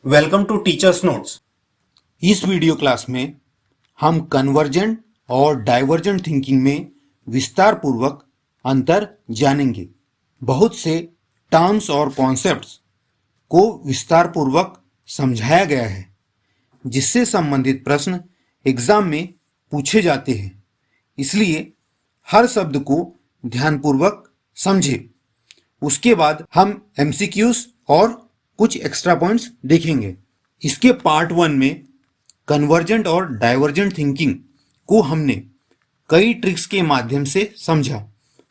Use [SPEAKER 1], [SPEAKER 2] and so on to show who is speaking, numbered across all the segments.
[SPEAKER 1] Welcome to teachers notes. इस video class में हम कन्वर्जेंट और डाइवर्जेंट थिंकिंग में विस्तार पूर्वक अंतर जानेंगे। बहुत से टर्म्स और कॉन्सेप्ट्स को विस्तार पूर्वक समझाया गया है, जिससे संबंधित प्रश्न एग्जाम में पूछे जाते हैं। इसलिए हर शब्द को ध्यानपूर्वक समझें। उसके बाद हम एमसीक्यूज और कुछ एक्स्ट्रा पॉइंट्स देखेंगे। इसके पार्ट 1 में कन्वर्जेंट और डाइवर्जेंट थिंकिंग को हमने कई ट्रिक्स के माध्यम से समझा।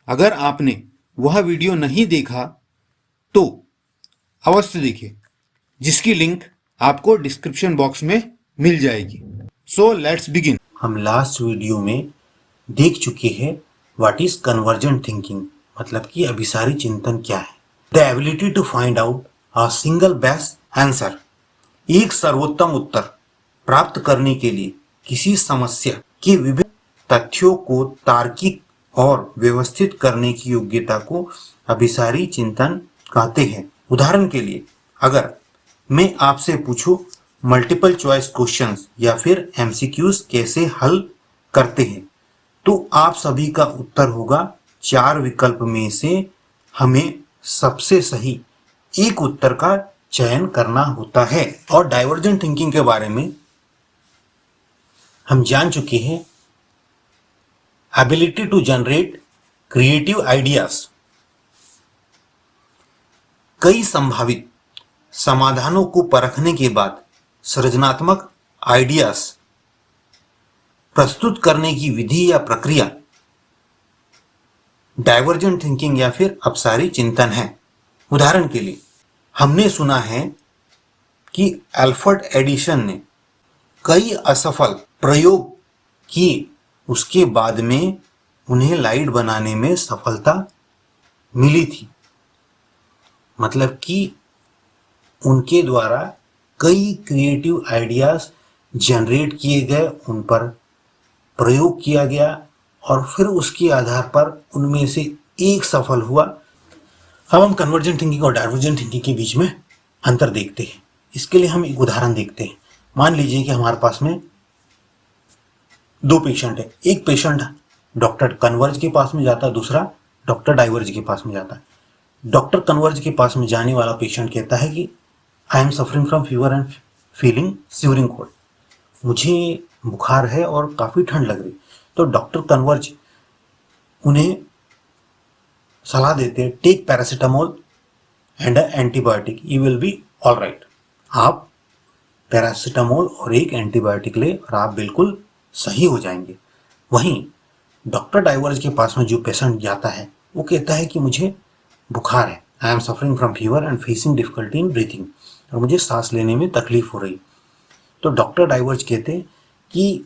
[SPEAKER 1] अगर आपने वह वीडियो नहीं देखा तो अवश्य देखें, जिसकी लिंक आपको डिस्क्रिप्शन बॉक्स में मिल जाएगी। So let's begin. हम लास्ट वीडियो में देख चुके हैं व्हाट इज कन्वर्जेंट थिंकिंग, मतलब कि अभिसारी चिंतन क्या है। The ability to find out a single best answer, एक सर्वोत्तम उत्तर प्राप्त करने के लिए किसी समस्या के विभिन्न तथ्यों को तार्किक और व्यवस्थित करने की योग्यता को अभिसारी चिंतन कहते हैं। उदाहरण के लिए, अगर मैं आपसे पूछूं मल्टीपल चॉइस क्वेश्चंस या फिर एमसीक्यूज कैसे हल करते हैं, तो आप सभी का उत्तर होगा 4 विकल्प में से हमें सबसे सही एक उत्तर का चयन करना होता है। और डाइवर्जेंट थिंकिंग के बारे में हम जान चुके हैं। Ability to generate creative ideas, कई संभावित समाधानों को परखने के बाद सृजनात्मक आइडियाज प्रस्तुत करने की विधि या प्रक्रिया डाइवर्जेंट थिंकिंग या फिर अपसारी चिंतन है। उदाहरण के लिए, हमने सुना है कि अल्फ्रेड एडिसन ने कई असफल प्रयोग किए, उसके बाद में उन्हें लाइट बनाने में सफलता मिली थी। मतलब कि उनके द्वारा कई क्रिएटिव आइडियाज जनरेट किए गए, उन पर प्रयोग किया गया और फिर उसके आधार पर उनमें से एक सफल हुआ। अब हम कन्वर्जेंट थिंकिंग और डाइवर्जेंट थिंकिंग के बीच में अंतर देखते हैं। इसके लिए हम एक उदाहरण देखते हैं। मान लीजिए कि हमारे पास में 2 पेशेंट है। एक पेशेंट डॉक्टर कन्वर्ज के पास में जाता है, दूसरा डॉक्टर डाइवर्ज के पास में जाता है। डॉक्टर कन्वर्ज के पास में जाने वाला पेशेंट कहता है कि I am suffering from fever and feeling shivering cold, मुझे बुखार है और काफ़ी ठंड लग रही। तो डॉक्टर कन्वर्ज उन्हें सलाह देते हैं, take paracetamol and antibiotic, you will be all right. आप पैरासीटामोल और एक एंटीबायोटिक ले और आप बिल्कुल सही हो जाएंगे। वहीं डॉक्टर डाइवर्ज के पास में जो पेशेंट जाता है वो कहता है कि मुझे बुखार है, I am suffering from fever and facing difficulty in breathing, और मुझे सांस लेने में तकलीफ हो रही। तो डॉक्टर डाइवर्ज कहते हैं कि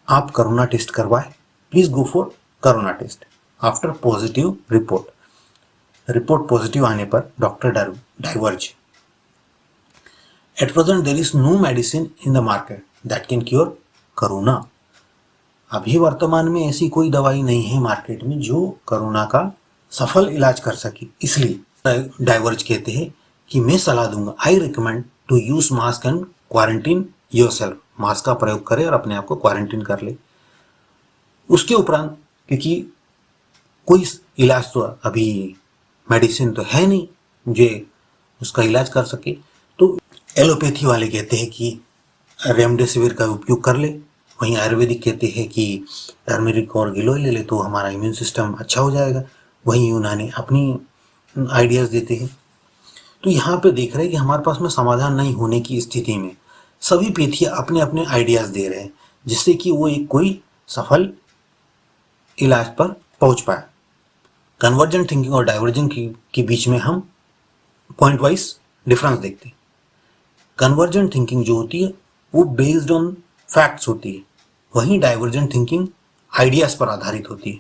[SPEAKER 1] आप कोरोना टेस्ट करवाएं, please go for corona test. After positive report positive आने पर doctor diverge, at present there is no medicine in the market that can cure corona, अभी वर्तमान में ऐसी कोई दवाई नहीं है मार्केट में जो कोरोना का सफल इलाज कर सके। इसलिए डाइवर्ज कहते हैं कि मैं सलाह दूंगा, I recommend to use mask and quarantine yourself, mask का प्रयोग करें और अपने आप को क्वारंटीन कर ले। उसके उपरांत, क्योंकि कोई इलाज तो अभी मेडिसिन तो है नहीं मुझे उसका इलाज कर सके, तो एलोपैथी वाले कहते हैं कि रेमडेसिविर का उपयोग कर ले। वहीं आयुर्वेदिक कहते हैं कि टर्मरिक और गिलोय ले ले तो हमारा इम्यून सिस्टम अच्छा हो जाएगा। वहीं यूनानी अपनी आइडियाज़ देते हैं। तो यहाँ पे देख रहे हैं कि हमारे पास में समाधान नहीं होने की स्थिति में सभी पेथियाँ अपने अपने आइडियाज़ दे रहे हैं, जिससे कि वो एक कोई सफल इलाज पर पहुँच पाए। कन्वर्जेंट थिंकिंग और डाइवर्जेंट के बीच में हम पॉइंट वाइज डिफरेंस देखते हैं। कन्वर्जेंट थिंकिंग जो होती है वो बेस्ड ऑन फैक्ट्स होती है, वहीं डाइवर्जेंट थिंकिंग आइडियाज पर आधारित होती है।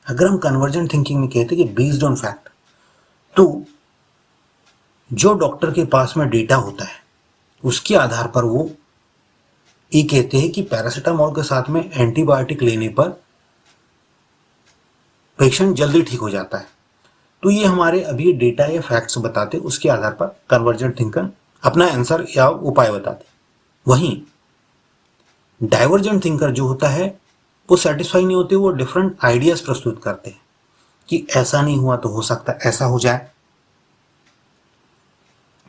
[SPEAKER 1] अगर हम कन्वर्जेंट थिंकिंग में कहते हैं कि बेस्ड ऑन फैक्ट, तो जो डॉक्टर के पास में डेटा होता है उसके आधार पर वो ये कहते हैं कि पैरासीटामोल के साथ में एंटीबायोटिक लेने पर पेशेंट जल्दी ठीक हो जाता है। तो ये हमारे अभी डेटा या फैक्ट्स बताते, उसके आधार पर कन्वर्जेंट थिंकर अपना आंसर या उपाय बताते। वहीं डाइवर्जेंट थिंकर जो होता है वो सेटिस्फाई नहीं होते, वो डिफरेंट आइडियाज प्रस्तुत करते हैं कि ऐसा नहीं हुआ तो हो सकता है ऐसा हो जाए।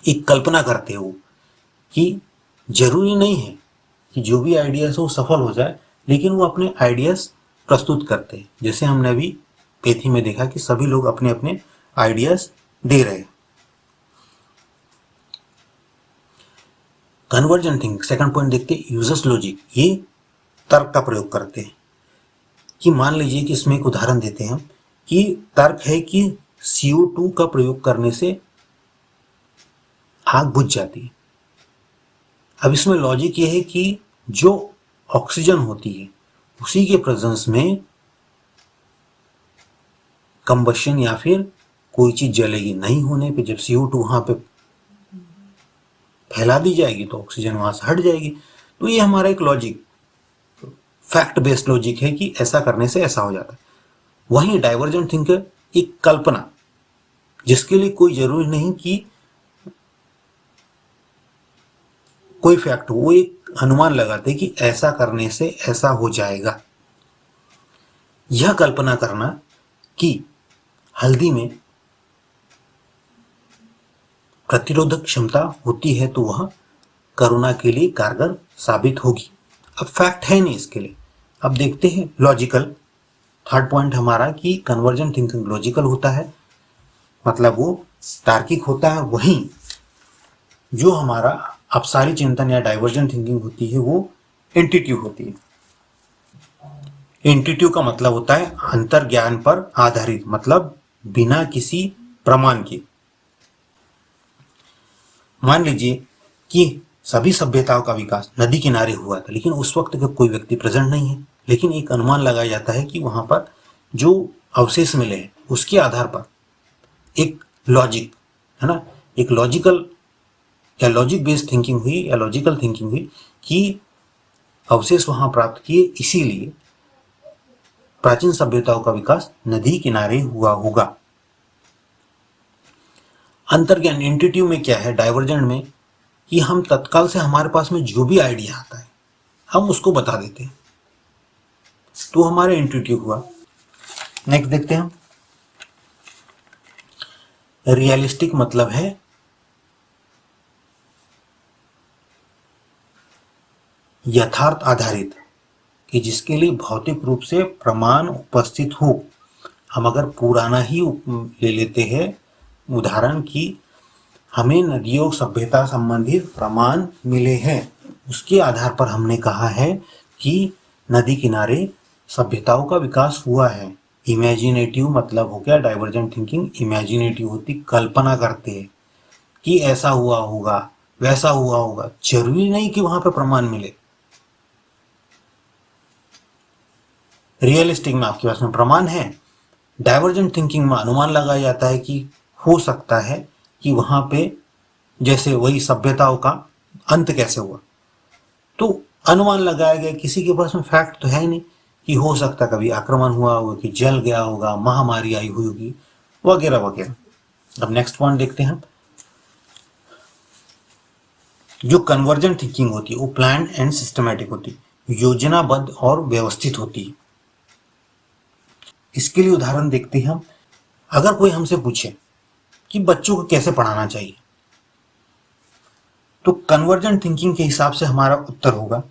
[SPEAKER 1] एक कल्पना करते हो कि जरूरी नहीं है कि जो भी आइडियाज हो वो सफल हो जाए, लेकिन वो अपने आइडियाज प्रस्तुत करते हैं। जैसे हमने अभी पेथी में देखा कि सभी लोग अपने अपने आइडियाज दे रहे हैं। कन्वर्जेंट थिंकिंग सेकंड पॉइंट देखते हैं, यूजर्स लॉजिक। ये तर्क का प्रयोग करते हैं कि मान लीजिए कि इसमें एक उदाहरण देते हैं हम कि तर्क है कि CO2 का प्रयोग करने से आग बुझ जाती है। अब इसमें लॉजिक ये है कि जो ऑक्सीजन होती है उसी के प्रेजेंस में कंबशन या फिर कोई चीज जलेगी, नहीं होने पे जब CO2 वहां पे फैला दी जाएगी तो ऑक्सीजन वहां से हट जाएगी। तो ये हमारा एक लॉजिक, फैक्ट बेस्ड लॉजिक है कि ऐसा करने से ऐसा हो जाता है। वहीं डाइवर्जेंट थिंकर एक कल्पना, जिसके लिए कोई जरूरी नहीं कि कोई फैक्ट हो, वो एक अनुमान लगाते कि ऐसा करने से ऐसा हो जाएगा। यह कल्पना करना कि हल्दी में प्रतिरोधक क्षमता होती है तो वह कोरोना के लिए कारगर साबित होगी। अब फैक्ट है नहीं इसके लिए। अब देखते हैं लॉजिकल। थर्ड पॉइंट हमारा कि कन्वर्जेंट थिंकिंग लॉजिकल होता है, मतलब वो तार्किक होता है। वहीं जो हमारा अपसारी चिंतन या डाइवर्जेंट थिंकिंग होती है वो इंट्यूटिव होती है। इंट्यूटिव का मतलब होता है अंतर्ज्ञान पर आधारित, मतलब बिना किसी प्रमाण के। मान लीजिए कि सभी सभ्यताओं का विकास नदी किनारे हुआ था, लेकिन उस वक्त का कोई व्यक्ति प्रेजेंट नहीं है, लेकिन एक अनुमान लगाया जाता है कि वहां पर जो अवशेष मिले हैं उसके आधार पर एक लॉजिक है ना, एक लॉजिकल या लॉजिक बेस्ड थिंकिंग हुई या लॉजिकल थिंकिंग हुई कि अवशेष वहां प्राप्त किए, इसीलिए प्राचीन सभ्यताओं का विकास नदी किनारे हुआ होगा। अंतर्ज्ञान इंट्यूटिव में क्या है, डाइवर्जेंट में, कि हम तत्काल से हमारे पास में जो भी आइडिया आता है हम उसको बता देते हैं, तो हमारा इंट्यूटिव हुआ। नेक्स्ट देखते हैं हम, रियलिस्टिक मतलब है यथार्थ आधारित, कि जिसके लिए भौतिक रूप से प्रमाण उपस्थित हो। हम अगर पुराना ही ले लेते हैं उदाहरण कि हमें नदियों सभ्यता संबंधित प्रमाण मिले हैं, उसके आधार पर हमने कहा है कि नदी किनारे सभ्यताओं का विकास हुआ है। इमेजिनेटिव मतलब हो गया डाइवर्जेंट थिंकिंग, इमेजिनेटिव होती कल्पना करते हैं कि ऐसा हुआ होगा वैसा हुआ होगा, जरूरी नहीं कि वहां पर प्रमाण मिले। रियलिस्टिक में आपके पास में प्रमाण है, डाइवर्जेंट थिंकिंग में अनुमान लगाया जाता है कि हो सकता है कि वहां पे जैसे वही सभ्यताओं का अंत कैसे हुआ, तो अनुमान लगाया गया, किसी के पास में फैक्ट तो है नहीं कि हो सकता कभी आक्रमण हुआ होगा, कि जल गया होगा, महामारी आई हुई होगी, वगैरह वगैरह। अब नेक्स्ट पॉइंट देखते हैं, जो कन्वर्जेंट थिंकिंग होती है वो प्लान एंड सिस्टमैटिक होती है, योजनाबद्ध और व्यवस्थित होती है। इसके लिए उदाहरण देखते हैं हम। अगर कोई हमसे पूछे कि बच्चों को कैसे पढ़ाना चाहिए, तो कन्वर्जेंट थिंकिंग के हिसाब से हमारा उत्तर होगा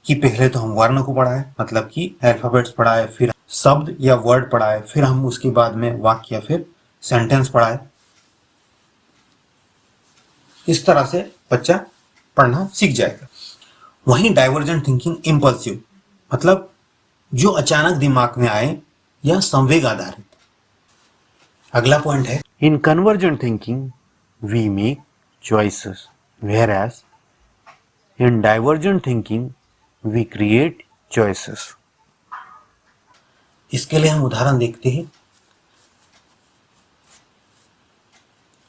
[SPEAKER 1] कि पहले तो हम वर्ण को पढ़ाए, मतलब कि अल्फाबेट्स पढ़ाए, फिर शब्द या वर्ड पढ़ाए, फिर हम उसके बाद में वाक्य या फिर सेंटेंस पढ़ाए। इस तरह से बच्चा पढ़ना सीख जाएगा। वहीं डाइवर्जेंट थिंकिंग इंपल्सिव, मतलब जो अचानक दिमाग में आए या संवेग आधारित। अगला पॉइंट है, in convergent thinking we make choices whereas in divergent thinking we create choices। इसके लिए हम उदाहरण देखते हैं।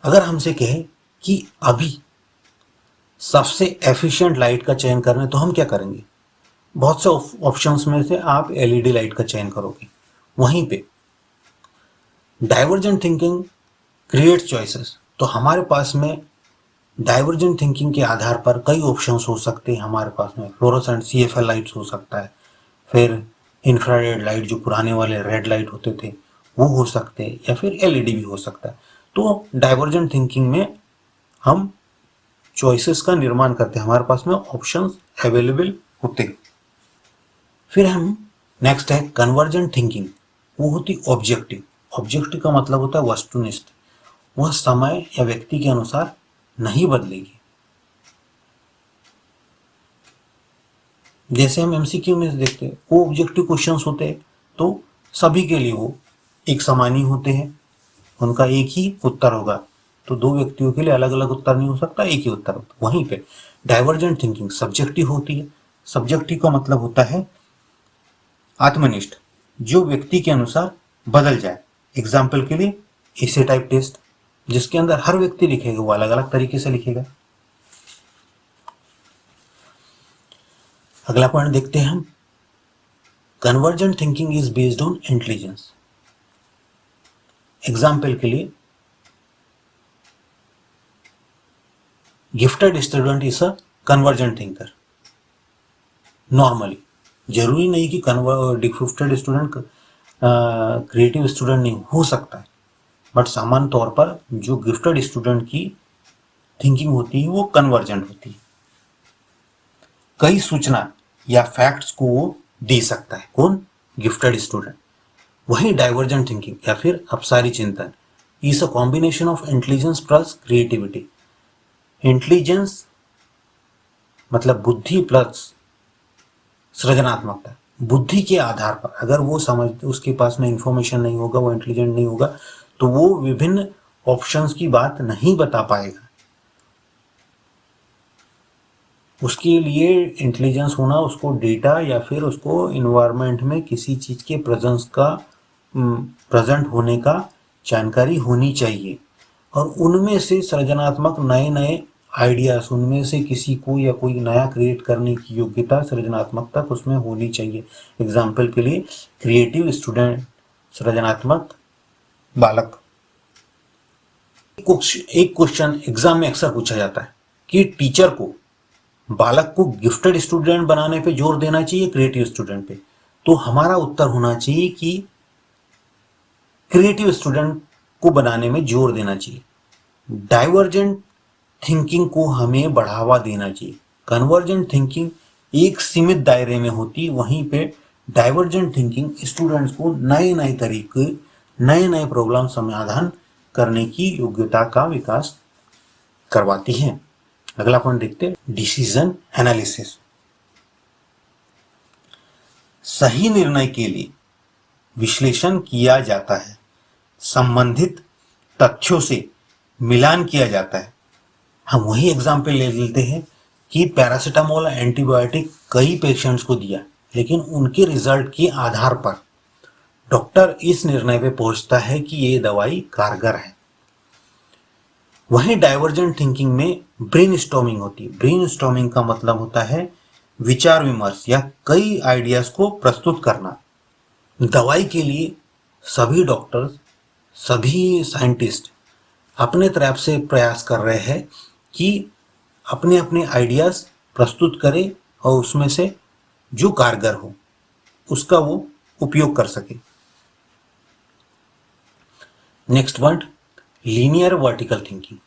[SPEAKER 1] अगर हमसे कहे कि अभी सबसे एफिशिएंट लाइट का चयन करना है तो हम क्या करेंगे, बहुत से ऑप्शंस में से आप LED लाइट का चयन करोगे। वहीं पे डाइवर्जेंट थिंकिंग क्रिएट चॉइसेस। तो हमारे पास में डाइवर्जेंट थिंकिंग के आधार पर कई ऑप्शंस हो सकते हैं। हमारे पास में फ्लोरोसेंट CFL लाइट्स हो सकता है, फिर इंफ्रारेड लाइट जो पुराने वाले रेड लाइट होते थे वो हो सकते हैं, या फिर LED भी हो सकता है। तो डाइवर्जेंट थिंकिंग में हम चॉइसेस का निर्माण करते हैं, हमारे पास में ऑप्शंस अवेलेबल होते हैं। फिर हम नेक्स्ट है कन्वर्जेंट थिंकिंग। वो होती ऑब्जेक्टिव। ऑब्जेक्टिव का मतलब होता है वस्तुनिष्ठ, वह समय या व्यक्ति के अनुसार नहीं बदलेगी। जैसे हम MCQ में देखते हैं, वो ऑब्जेक्टिव क्वेश्चंस होते हैं तो सभी के लिए वो एक समान ही होते हैं, उनका एक ही उत्तर होगा। तो दो व्यक्तियों के लिए अलग अलग उत्तर नहीं हो सकता, एक ही उत्तर होता। वहीं पे डाइवर्जेंट थिंकिंग सब्जेक्टिव होती है। सब्जेक्टिव का मतलब होता है आत्मनिष्ठ, जो व्यक्ति के अनुसार बदल जाए। एग्जाम्पल के लिए एसे टाइप टेस्ट, जिसके अंदर हर व्यक्ति लिखेगा वो अलग अलग तरीके से लिखेगा। अगला पॉइंट देखते हैं हम, convergent thinking is based on intelligence. Example के लिए gifted student is a convergent thinker. Normally जरूरी नहीं कि गिफ्टेड स्टूडेंट क्रिएटिव स्टूडेंट नहीं हो सकता है, बट सामान्य तौर पर जो गिफ्टेड स्टूडेंट की थिंकिंग होती है वो कन्वर्जेंट होती है। कई सूचना या फैक्ट्स को वो दे सकता है, कौन? Gifted student. वही डाइवर्जेंट थिंकिंग या फिर अपसारी चिंतन is a combination of intelligence plus creativity. Intelligence मतलब बुद्धि प्लस सृजनात्मकता। बुद्धि के आधार पर अगर वो समझ, उसके पास में इंफॉर्मेशन नहीं होगा, वो इंटेलिजेंट नहीं होगा, तो वो विभिन्न ऑप्शंस की बात नहीं बता पाएगा। उसके लिए इंटेलिजेंस होना, उसको डेटा या फिर उसको इन्वायरमेंट में किसी चीज के प्रेजेंट होने का जानकारी होनी चाहिए, और उनमें से सृजनात्मक नए नए आइडियाज, उनमें से किसी को या कोई नया क्रिएट करने की योग्यता, सृजनात्मकता उसमें होनी चाहिए। एग्जाम्पल के लिए क्रिएटिव स्टूडेंट, सृजनात्मक बालक। एक क्वेश्चन एग्जाम में अक्सर पूछा जाता है कि टीचर को बालक को गिफ्टेड स्टूडेंट बनाने पे जोर देना चाहिए, क्रिएटिव स्टूडेंट पे। तो हमारा उत्तर होना चाहिए कि क्रिएटिव स्टूडेंट को बनाने में जोर देना चाहिए। डाइवर्जेंट थिंकिंग को हमें बढ़ावा देना चाहिए। कन्वर्जेंट थिंकिंग एक सीमित दायरे में होती, वहीं पे डाइवर्जेंट थिंकिंग स्टूडेंट्स को नए नए तरीके, नए नए प्रॉब्लम समाधान करने की योग्यता का विकास करवाती है। अगला पॉइंट देखते हैं, डिसीजन एनालिसिस। सही निर्णय के लिए विश्लेषण किया जाता है, संबंधित तथ्यों से मिलान किया जाता है। हम वही एग्जाम्पल ले लेते हैं कि पैरासीटामोल एंटीबायोटिक कई पेशेंट्स को दिया, लेकिन उनके रिजल्ट के आधार पर डॉक्टर इस निर्णय पे पहुंचता है कि ये दवाई कारगर है। वहीं डाइवर्जेंट थिंकिंग में ब्रेनस्टॉर्मिंग होती है। ब्रेनस्टॉर्मिंग का मतलब होता है विचार विमर्श या कई आइडियाज को प्रस्तुत करना। दवाई के लिए सभी डॉक्टर्स, सभी साइंटिस्ट अपने तरफ से प्रयास कर रहे हैं कि अपने अपने आइडियाज प्रस्तुत करें और उसमें से जो कारगर हो उसका वो उपयोग कर सके। Next point, linear vertical thinking.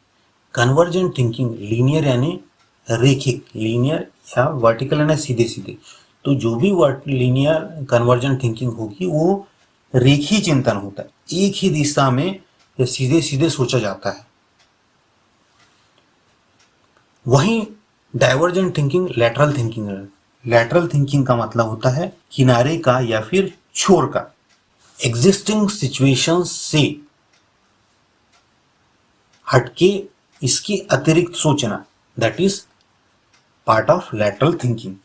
[SPEAKER 1] Convergent thinking linear यानी रेखिक, लीनियर या वर्टिकल यानी सीधे सीधे। तो जो भी लीनियर कन्वर्जेंट थिंकिंग होगी वो रेखी चिंतन होता है, एक ही दिशा में या सीधे सीधे सोचा जाता है। वहीं डाइवर्जेंट थिंकिंग लैटरल थिंकिंग है। लैटरल थिंकिंग का मतलब होता है किनारे का या फिर छोर का, एग्जिस्टिंग सिचुएशन से हटके इसके अतिरिक्त सोचना, that is part of lateral thinking.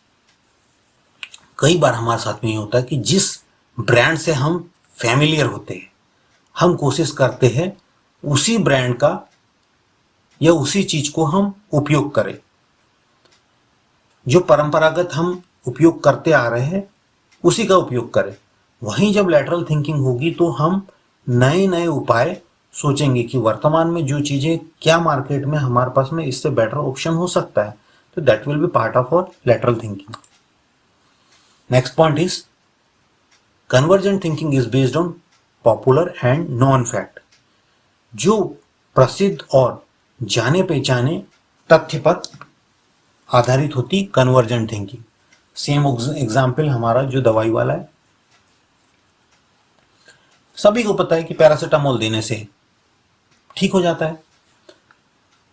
[SPEAKER 1] कई बार हमारे साथ में ये होता है कि जिस ब्रांड से हम फैमिलियर होते हैं, हम कोशिश करते हैं उसी ब्रांड का या उसी चीज को हम उपयोग करें। जो परंपरागत हम उपयोग करते आ रहे हैं उसी का उपयोग करें। वहीं जब लैटरल थिंकिंग होगी तो हम नए नए उपाय सोचेंगे कि वर्तमान में जो चीजें क्या मार्केट में हमारे पास में इससे बेटर ऑप्शन हो सकता है, तो that will be part of our lateral thinking. Next point is convergent thinking is based on popular and non fact. जो प्रसिद्ध और जाने पहचाने तथ्य पर आधारित होती कन्वर्जेंट थिंकिंग। सेम एग्जाम्पल हमारा जो दवाई वाला है, सभी को पता है कि पैरासीटामोल देने से ठीक हो जाता है।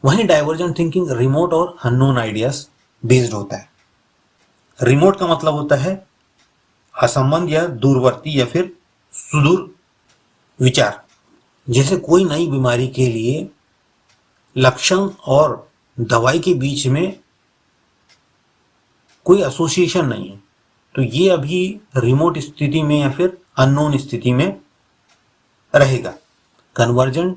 [SPEAKER 1] वहीं डाइवर्जेंट थिंकिंग रिमोट और अननोन आइडियाज बेस्ड होता है। रिमोट का मतलब होता है असंबंध या दूरवर्ती या फिर सुदूर विचार। जैसे कोई नई बीमारी के लिए लक्षण और दवाई के बीच में कोई एसोसिएशन नहीं है, तो ये अभी रिमोट स्थिति में या फिर अननोन स्थिति में रहेगा। Convergent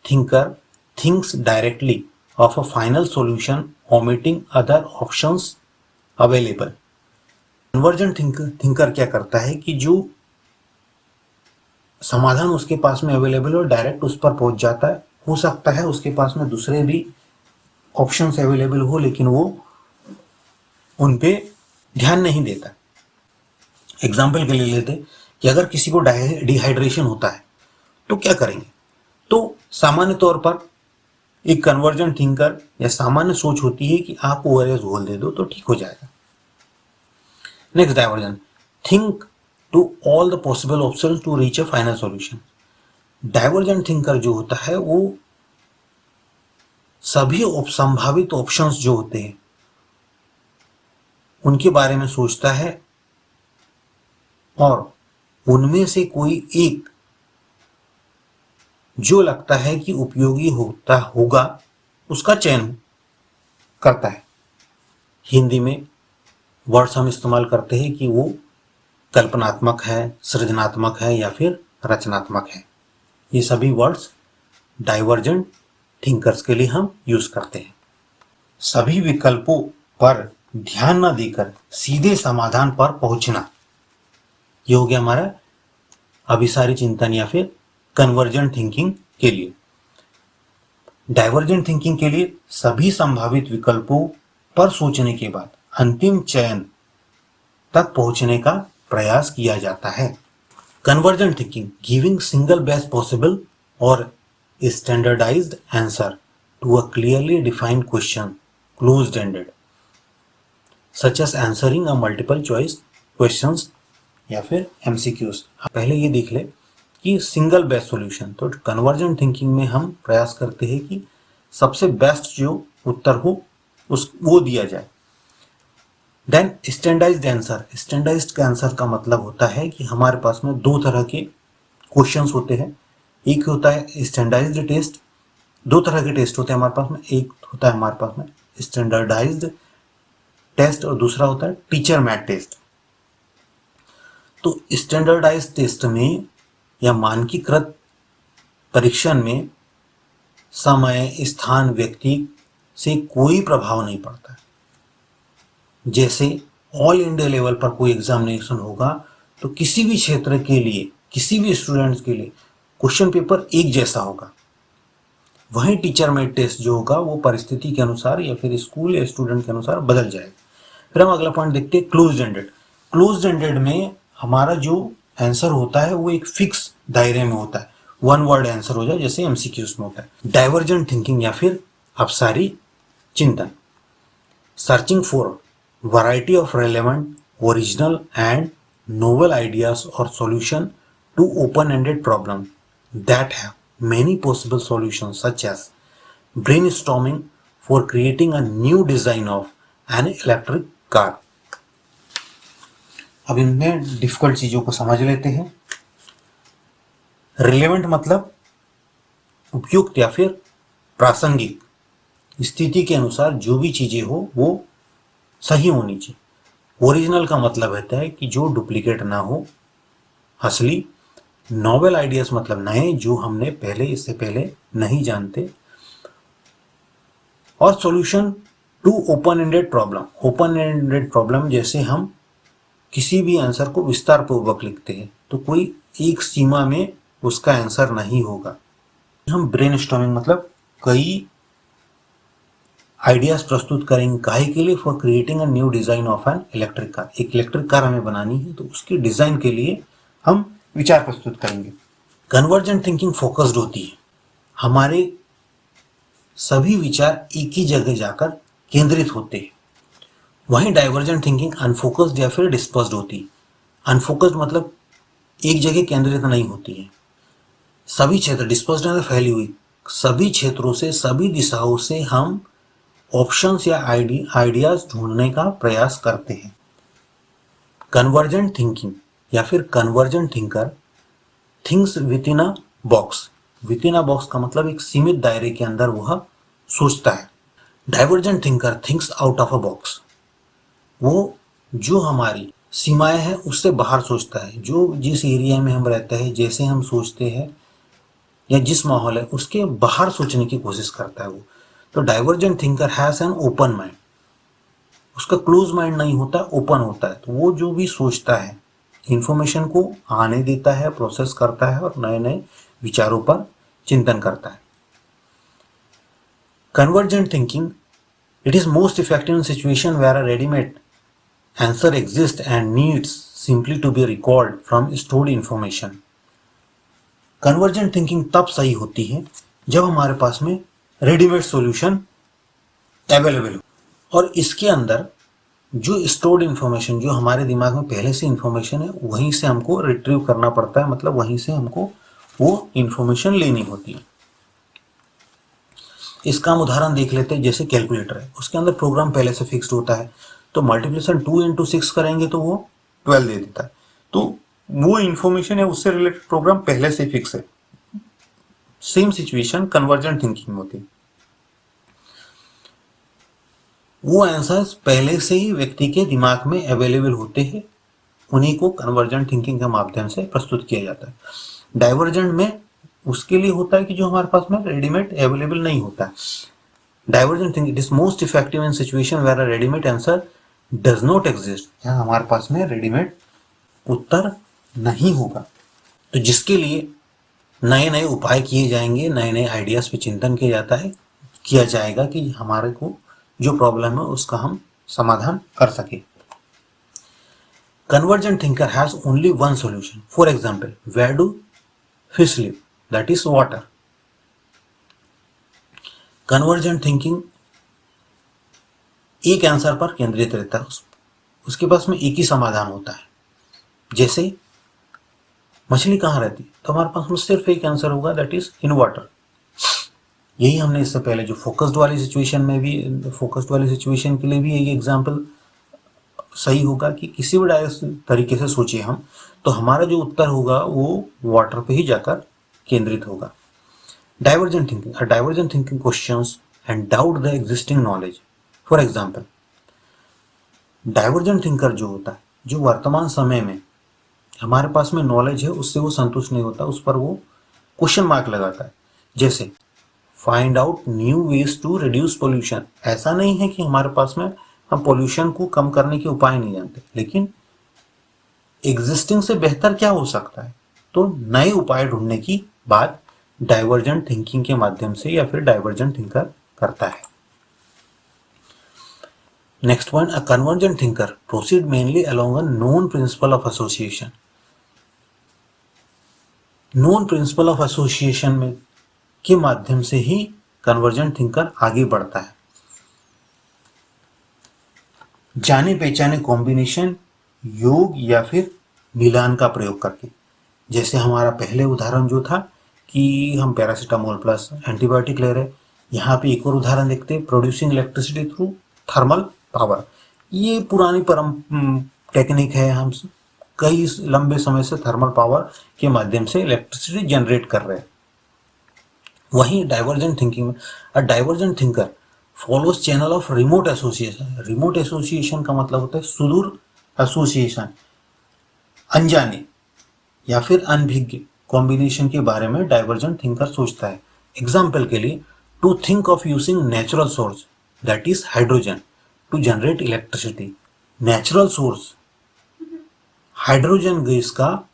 [SPEAKER 1] thinker thinks directly of a final solution omitting other options available. Convergent thinker क्या करता है कि जो समाधान उसके पास में अवेलेबल हो डायरेक्ट उस पर पहुंच जाता है। हो सकता है उसके पास में दूसरे भी ऑप्शंस अवेलेबल हो, लेकिन वो उन पे ध्यान नहीं देता। एग्जाम्पल के लिए लेते कि अगर किसी को डिहाइड्रेशन होता है तो क्या करेंगे, तो सामान्य तौर पर एक कन्वर्जेंट थिंकर या सामान्य सोच होती है कि आप ओआरएस घोल दे दो तो ठीक हो जाएगा। Next divergent think to all the possible options to reach a final solution. Divergent thinker जो होता है वो सभी संभावित ऑप्शंस जो होते हैं उनके बारे में सोचता है और उनमें से कोई एक जो लगता है कि उपयोगी होता होगा उसका चयन करता है। हिंदी में वर्ड्स हम इस्तेमाल करते हैं कि वो कल्पनात्मक है, सृजनात्मक है या फिर रचनात्मक है। ये सभी वर्ड्स डाइवर्जेंट थिंकर्स के लिए हम यूज करते हैं। सभी विकल्पों पर ध्यान न देकर सीधे समाधान पर पहुंचना, ये हो गया हमारा अभिसारी चिंतन या फिर कन्वर्जेंट थिंकिंग के लिए। डाइवर्जेंट थिंकिंग के लिए सभी संभावित विकल्पों पर सोचने के बाद अंतिम चयन तक पहुंचने का प्रयास किया जाता है। Convergent thinking giving single best possible और standardised answer to a clearly defined question closed ended such as answering a multiple choice questions या फिर एमसीक्यूज। पहले ये देख ले कि सिंगल बेस्ट सॉल्यूशन, तो कन्वर्जेंट थिंकिंग में हम प्रयास करते हैं कि सबसे बेस्ट जो उत्तर हो उस वो दिया जाए। Then standardised answer. Standardised answer का मतलब होता है कि हमारे पास में दो तरह के क्वेश्चंस होते हैं। एक होता है स्टैंडर्डाइज्ड टेस्ट, दो तरह के टेस्ट होते हैं हमारे पास में। एक होता है हमारे पास में स्टैंडर्डाइज्ड टेस्ट और दूसरा होता है टीचर मेड टेस्ट। तो स्टैंडर्डाइज्ड टेस्ट में या मानकीकृत परीक्षण में समय, स्थान, व्यक्ति से कोई प्रभाव नहीं पड़ता है। जैसे ऑल इंडिया लेवल पर कोई एग्जामिनेशन होगा तो किसी भी क्षेत्र के लिए, किसी भी स्टूडेंट्स के लिए क्वेश्चन पेपर एक जैसा होगा। वहीं टीचर मेड टेस्ट जो होगा वो परिस्थिति के अनुसार या फिर स्कूल या स्टूडेंट के अनुसार बदल जाएगा। फिर हम अगला पॉइंट देखते हैं क्लोज्ड एंडेड। क्लोज्ड एंडेड में हमारा जो आंसर होता है वो एक फिक्स दायरे में होता है, वन वर्ड आंसर हो जाए जैसे एमसीक्यूज में होता है। डाइवर्जेंट थिंकिंग या फिर अपसारी चिंतन searching for variety of relevant original and novel ideas और solution to open ended problem that have many possible solutions such as brainstorming for creating a new design of an electric car. अब इनमें difficult चीजों को समझ लेते हैं। Relevant मतलब उपयुक्त या फिर प्रासंगिक, स्थिति के अनुसार जो भी चीजें हो वो सही होनी चाहिए। ओरिजिनल का मतलब रहता है कि जो डुप्लीकेट ना हो, असली। नॉवेल आइडियाज मतलब नए, जो हमने पहले इससे पहले नहीं जानते। और solution to open ended problem. Open ended problem जैसे हम किसी भी आंसर को विस्तार पूर्वक लिखते हैं तो कोई एक सीमा में उसका आंसर नहीं होगा। हम ब्रेनस्टॉर्मिंग मतलब कई आइडियाज प्रस्तुत करेंगे, काहे के लिए? For creating a new design of an electric car. एक इलेक्ट्रिक कार हमें बनानी है, तो उसकी डिजाइन के लिए हम विचार प्रस्तुत करेंगे। कन्वर्जेंट थिंकिंग फोकस्ड होती है, हमारे सभी विचार एक ही जगह जाकर केंद्रित होते हैं। वहीं डाइवर्जेंट थिंकिंग अनफोकस्ड या फिर डिस्पर्स्ड होती है। अनफोकस्ड मतलब एक जगह केंद्रित नहीं होती है, सभी क्षेत्र, डिस्पर्स्ड है फैली हुई, सभी क्षेत्रों से, सभी दिशाओं से हम ऑप्शंस या आइडियाज ढूंढने का प्रयास करते हैं। कन्वर्जेंट थिंकिंग या फिर convergent thinker thinks with in a box. With in a box का मतलब एक सीमित दायरे के अंदर वह सोचता है। Divergent thinker thinks out of a box, वो जो हमारी सीमाएं हैं उससे बाहर सोचता है। जो जिस एरिया में हम रहते हैं, जैसे हम सोचते हैं या जिस माहौल है उसके बाहर सोचने की कोशिश करता है वो। तो divergent thinker has an open mind, उसका क्लोज माइंड नहीं होता, ओपन होता है। तो वो जो भी सोचता है इंफॉर्मेशन को आने देता है, प्रोसेस करता है और नए नए विचारों पर चिंतन करता है। Convergent thinking it is most effective in situation where a readymade answer exist and needs simply to be recalled from stored information. Convergent thinking तब सही होती है जब हमारे पास में रेडीमेड सॉल्यूशन अवेलेबल हो और इसके अंदर जो स्टोर्ड इंफॉर्मेशन, जो हमारे दिमाग में पहले से इंफॉर्मेशन है, वहीं से हमको रिट्रीव करना पड़ता है, मतलब वहीं से हमको वो इंफॉर्मेशन लेनी होती है। इसका हम उदाहरण देख लेते हैं। जैसे कैलकुलेटर है, उसके अंदर प्रोग्राम पहले से फिक्स्ड होता है, तो मल्टीप्लिकेशन 2 इंटू 6 करेंगे तो वो 12 दे देता है। तो वो इंफॉर्मेशन है, उससे रिलेटेड प्रोग्राम पहले से फिक्स है। सेम सिचुएशन कन्वर्जेंट थिंकिंग में होती है, वो आंसर्स पहले से ही व्यक्ति के दिमाग में अवेलेबल होते हैं, उन्हीं को कन्वर्जेंट थिंकिंग के माध्यम से प्रस्तुत किया जाता है। डाइवर्जेंट में उसके लिए होता है कि जो हमारे पास में रेडीमेड अवेलेबल नहीं होता है। Divergent thinking it is most effective in situation where a readymade answer does not exist, जहां हमारे पास में रेडीमेड उत्तर नहीं होगा। तो जिसके लिए नए नए उपाय किए जाएंगे, नए नए आइडियाज पे चिंतन किया जाएगा कि हमारे को जो प्रॉब्लम है उसका हम समाधान कर सके। Convergent thinker has only one solution. For example, where do fish live? That is water. Convergent thinking एक आंसर पर केंद्रित रहता है, उसके पास में एक ही समाधान होता है। जैसे मछली कहाँ रहती, तो हमारे पास में सिर्फ एक आंसर होगा, दैट इज इन वाटर। यही हमने इससे पहले जो फोकस्ड वाली सिचुएशन के लिए भी यही एग्जाम्पल सही होगा कि किसी भी तरीके से सोचिए हम, तो हमारा जो उत्तर होगा वो वाटर पे ही जाकर केंद्रित होगा। Divergent thinking questions and doubt the existing knowledge. For example, divergent thinker जो होता है, जो वर्तमान समय में हमारे पास में नॉलेज है उससे वो संतुष्ट नहीं होता, उस पर वो क्वेश्चन मार्क लगाता है। जैसे find out new ways to reduce pollution. ऐसा नहीं है कि हमारे पास में हम पोल्यूशन को कम करने के उपाय नहीं जानते, लेकिन एग्जिस्टिंग से बेहतर क्या हो सकता है, तो नए उपाय ढूंढने की बात डाइवर्जेंट थिंकिंग के माध्यम से या फिर डाइवर्जेंट थिंकर करता है। Next one, a convergent thinker proceed mainly along a known principle of association. Known principle of association में के माध्यम से ही कन्वर्जेंट थिंकर आगे बढ़ता है। जाने पहचाने कॉम्बिनेशन, योग या फिर मिलान का प्रयोग करके। जैसे हमारा पहले उदाहरण जो था कि हम पैरासीटामोल प्लस एंटीबायोटिक ले रहे, यहाँ पे एक और उदाहरण देखते हैं, producing electricity through thermal power. ये पुरानी टेक्निक है, हम कई लंबे समय से थर्मल पावर के माध्यम से इलेक्ट्रिसिटी जनरेट कर रहे हैं। वहीं डाइवर्जेंट थिंकिंग में a divergent thinker follows channel of remote association. Remote association का मतलब होता है सुदूर एसोसिएशन, अनजाने या फिर अनभिज्ञ कॉम्बिनेशन के बारे में डाइवर्जेंट थिंकर सोचता है। एग्जाम्पल के लिए, to think of using natural source that is hydrogen to generate electricity. Natural source hydrogen gas का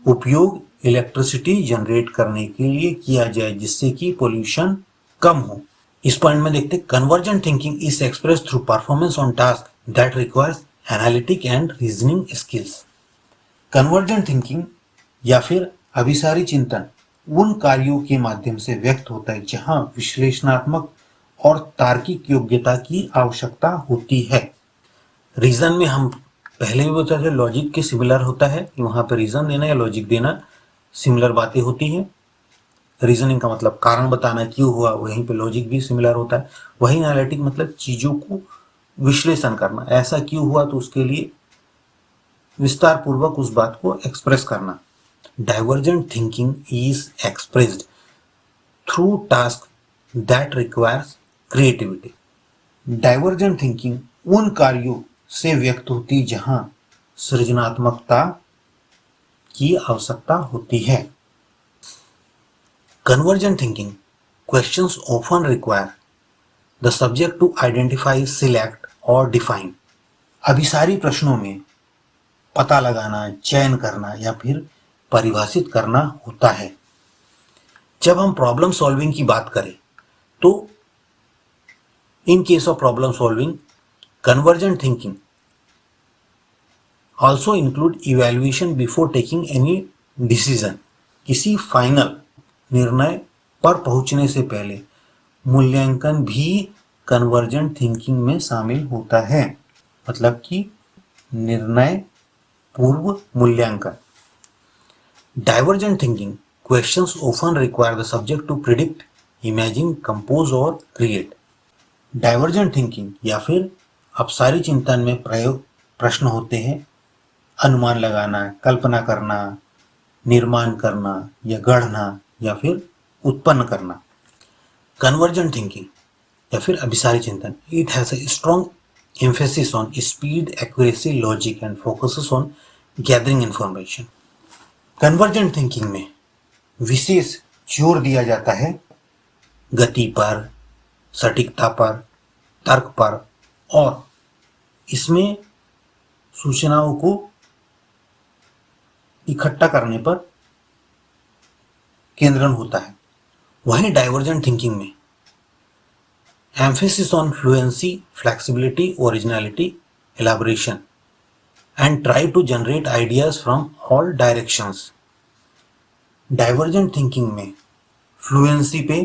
[SPEAKER 1] उपयोग इलेक्ट्रिसिटी जनरेट करने के लिए किया जाए जिससे कि पोल्यूशन कम हो। इस पॉइंट में देखते, convergent thinking is express through performance on task that requires analytic and reasoning skills. Convergent thinking या फिर अभिसारी चिंतन उन कार्यों के माध्यम से व्यक्त होता है जहां विश्लेषणात्मक और तार्किक योग्यता की आवश्यकता होती है। रीजन में हम पहले भी बताए थे, लॉजिक के सिमिलर होता है कि वहां पर रीजन देना या लॉजिक देना सिमिलर बातें होती हैं। रीजनिंग का मतलब कारण बताना क्यों हुआ, वहीं पे लॉजिक भी सिमिलर होता है। वहीं एनालिटिक मतलब चीजों को विश्लेषण करना, ऐसा क्यों हुआ तो उसके लिए विस्तार पूर्वक उस बात को एक्सप्रेस करना। Divergent thinking is expressed through task that requires creativity. Divergent thinking उन कार्यों से व्यक्त होती जहां सृजनात्मकता की आवश्यकता होती है। Convergent thinking questions often require the subject to identify, select और डिफाइन। अभिसारी प्रश्नों में पता लगाना, चयन करना या फिर परिभाषित करना होता है। जब हम प्रॉब्लम सॉल्विंग की बात करें तो in case of problem solving convergent thinking also include evaluation before taking any decision. किसी फाइनल निर्णय पर पहुंचने से पहले मूल्यांकन भी कन्वर्जेंट थिंकिंग में शामिल होता है। मतलब कि निर्णय पूर्व मूल्यांकन। Divergent thinking questions often require the subject to predict, imagine, compose और क्रिएट। डाइवर्जेंट थिंकिंग या फिर अपसारी चिंतन में प्रश्न होते हैं अनुमान लगाना, कल्पना करना, निर्माण करना या गढ़ना या फिर उत्पन्न करना। कन्वर्जेंट थिंकिंग या फिर अभिसारी चिंतन, it has a strong emphasis on speed, accuracy, logic and focuses on gathering information. Convergent thinking में विशेष जोर दिया जाता है गति पर, सटीकता पर, तर्क पर और इसमें सूचनाओं को इकट्ठा करने पर केंद्रण होता है। वहीं डाइवर्जेंट थिंकिंग में emphasis on fluency, flexibility, originality, elaboration and try to generate ideas from all directions. Divergent thinking में फ्लुएंसी पे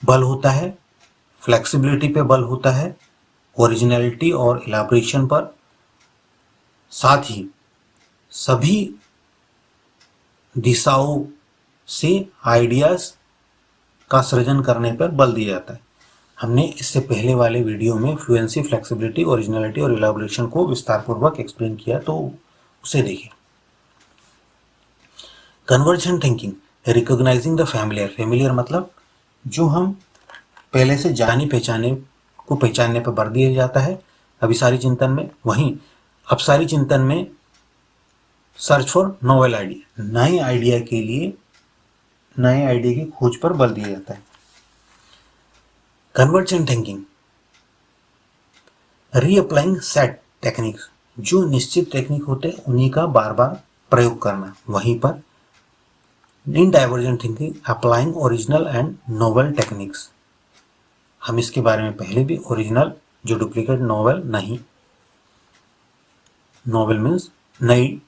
[SPEAKER 1] बल होता है, फ्लेक्सिबिलिटी पे बल होता है, ओरिजिनलिटी और एलाबोरेशन पर, साथ ही सभी दिशाओं से आइडियाज का सृजन करने पर बल दिया जाता है। हमने इससे पहले वाले वीडियो में फ्लुएंसी, फ्लेक्सिबिलिटी, ओरिजिनलिटी और एलाबोरेशन को विस्तारपूर्वक एक्सप्लेन किया, तो उसे देखिए। Convergent thinking recognising the familiar. Familiar मतलब जो हम पहले से जानी पहचाने को पहचानने पर बल दिया जाता है अभिसारी चिंतन में। वहीं अपसारी चिंतन में सर्च फॉर नोवेल आइडिया, नए आइडिया के लिए, नए आइडिया की खोज पर बल दिया जाता है। कन्वर्जेंट थिंकिंग रीअप्लाइंग सेट टेक्निक्स, जो निश्चित टेक्निक होते हैं उन्हीं का बार बार प्रयोग करना। वहीं पर in divergent thinking applying original and novel techniques. हम इसके बारे में पहले भी, ओरिजिनल जो डुप्लीकेट, नोवेल नहीं, नोवेल मीन्स नई,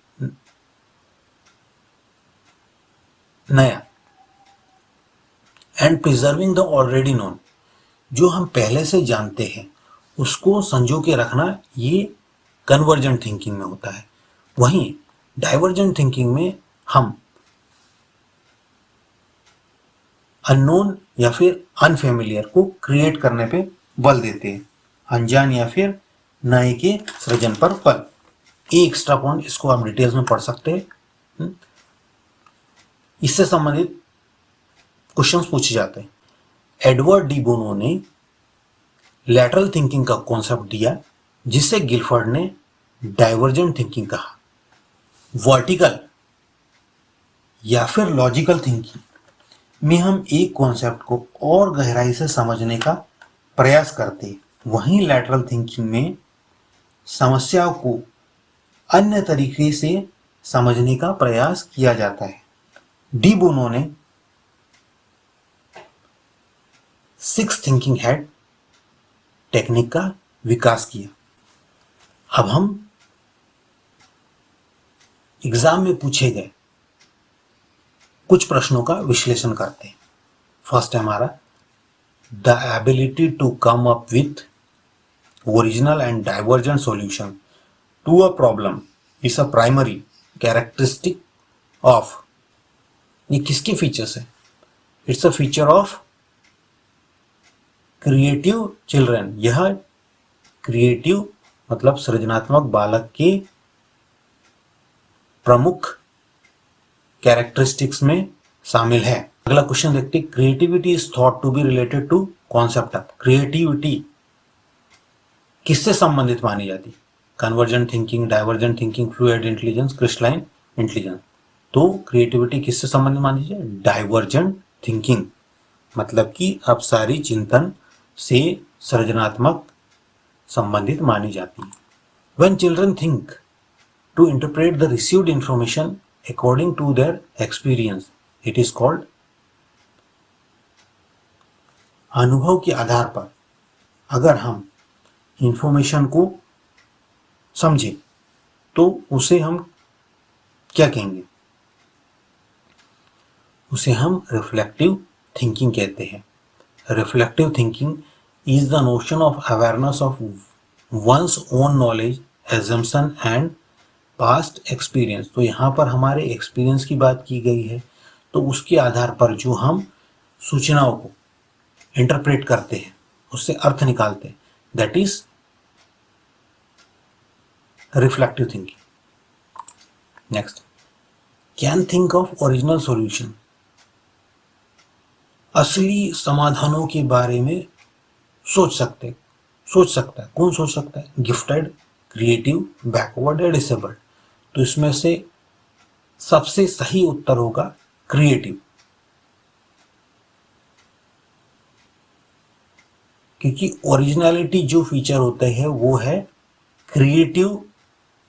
[SPEAKER 1] नया, and preserving the already known, जो हम पहले से जानते हैं उसको संजो के रखना, ये कन्वर्जेंट थिंकिंग में होता है। वहीं डाइवर्जेंट थिंकिंग में हम अननोन या फिर अनफेमिलियर को क्रिएट करने पे बल देते हैं, अनजान या फिर नए के सृजन पर बल। एक एक्स्ट्रा पॉइंट, इसको आप डिटेल्स में पढ़ सकते हैं, इससे संबंधित क्वेश्चंस पूछे जाते हैं। एडवर्ड डी बोनो ने लैटरल थिंकिंग का कॉन्सेप्ट दिया जिसे गिलफर्ड ने डाइवर्जेंट थिंकिंग कहा। वर्टिकल या फिर लॉजिकल थिंकिंग में हम एक कॉन्सेप्ट को और गहराई से समझने का प्रयास करते हैं। वहीं लैटरल थिंकिंग में समस्याओं को अन्य तरीके से समझने का प्रयास किया जाता है। डी बोनो ने 6 थिंकिंग हेड टेक्निक का विकास किया। अब हम एग्जाम में पूछे गए कुछ प्रश्नों का विश्लेषण करते हैं। फर्स्ट है हमारा, the ability to come up with original and divergent solution to a problem is a primary characteristic of, ये किसके फीचर्स है? It's a feature of creative children. यह क्रिएटिव मतलब सृजनात्मक बालक के प्रमुख कैरेक्टरिस्टिक्स में शामिल है। अगला क्वेश्चन देखते हैं, creativity is thought to be related to concept of. Creativity किससे संबंधित मानी जाती? Convergent thinking, divergent thinking, fluid intelligence, crystalline intelligence. तो क्रिएटिविटी किससे संबंधित मानी जाती है? डाइवर्जेंट थिंकिंग, मतलब कि अपसारी चिंतन से सृजनात्मक संबंधित मानी जाती है। When children think to interpret the received information according to their experience, it is called, अनुभव के आधार पर अगर हम इंफॉर्मेशन को समझे तो उसे हम क्या कहेंगे? उसे हम रिफ्लेक्टिव थिंकिंग कहते हैं। Reflective thinking is the notion of awareness of one's own knowledge, assumption and past experience। तो यहाँ पर हमारे एक्सपीरियंस की बात की गई है, तो उसके आधार पर जो हम सूचनाओं को इंटरप्रेट करते हैं, उससे अर्थ निकालते हैं, that is reflective thinking. Next, can think of original solution. असली समाधानों के बारे में सोच सकता है। कौन सोच सकता है? गिफ्टेड, क्रिएटिव, बैकवर्ड या डिसेबल्ड। तो इसमें से सबसे सही उत्तर होगा क्रिएटिव, क्योंकि ओरिजिनलिटी जो फीचर होता है वो है क्रिएटिव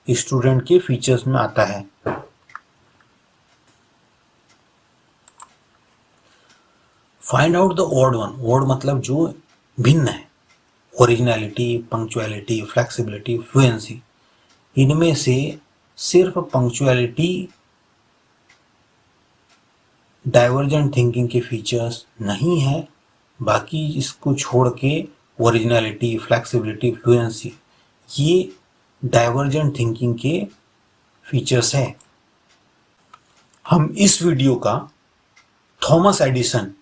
[SPEAKER 1] स्टूडेंट के फीचर्स में आता है। Find out the odd one. Odd मतलब जो भिन्न है। ओरिजिनलिटी, पंक्चुअलिटी, फ्लेक्सिबिलिटी, फ्लुएंसी, इनमें से सिर्फ पंक्चुअलिटी डाइवर्जेंट थिंकिंग के फीचर्स नहीं है, बाकी इसको छोड़ के ओरिजिनलिटी, फ्लेक्सिबिलिटी, फ्लुएंसी ये डाइवर्जेंट थिंकिंग के फीचर्स है। हम इस वीडियो का थॉमस एडिसन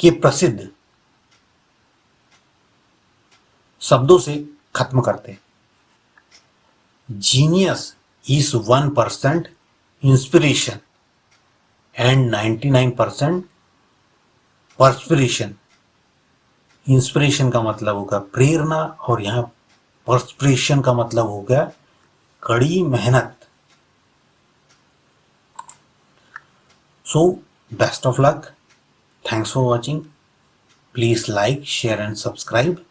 [SPEAKER 1] के प्रसिद्ध शब्दों से खत्म करते हैं। Genius is 1% inspiration and 99% perspiration. Inspiration का मतलब होगा प्रेरणा और यहाँ परस्पिरेशन का मतलब होगा कड़ी मेहनत। So best of luck, thanks for watching, please like, share and subscribe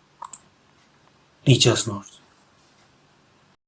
[SPEAKER 1] Teachers Notes।